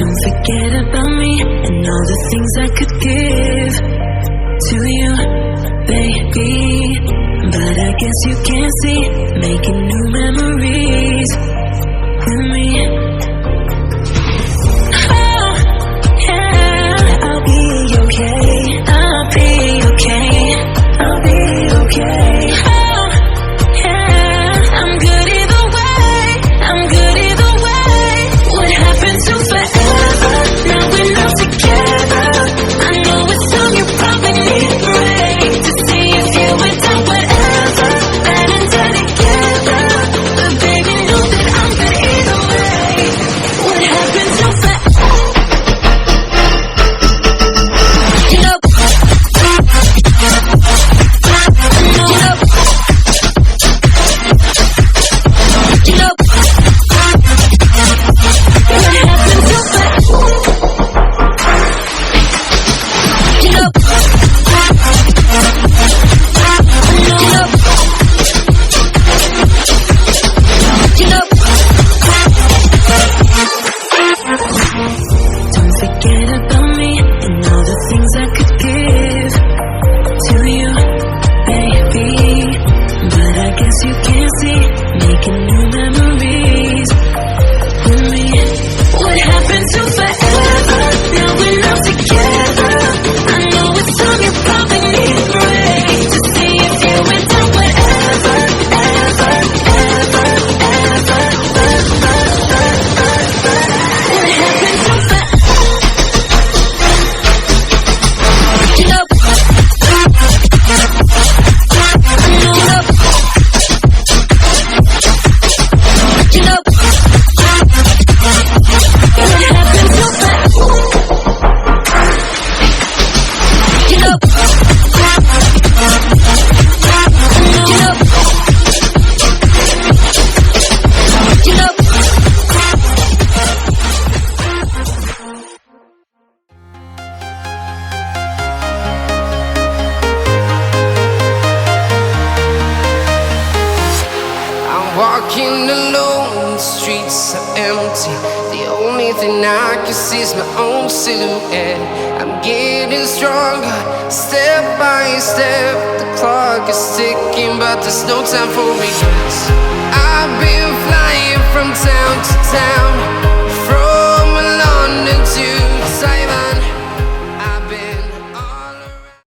Don't forget about me and all the things I could give to you, baby. But I guess you can't see, making new memories with me. Oh, yeah, I'll be okay. I'll be okay. I'll be okay. Oh, yeah, I'm good either way. I'm good either way. What happened to forever? Now we're not together. I know it's time you probably need a break to see if you were done whatever. Bad and done together. But baby, know that I'm good either way. What happened to forever? You know, don't forget about me and all the things I could give to you, baby. But I guess you can't see, making new memories with me. What happened to forever? Now we're not together. I know it's time you probably need a break to see if you went down whatever, ever, ever, ever. What happened to forever? You know, you know, what happened to forever? You know, you know. I'm walking alone, the streets are empty. The only thing I can see is my own silhouette. I'm getting stronger, step by step. The clock is ticking, but there's no time for regrets. I've been flying from town to town,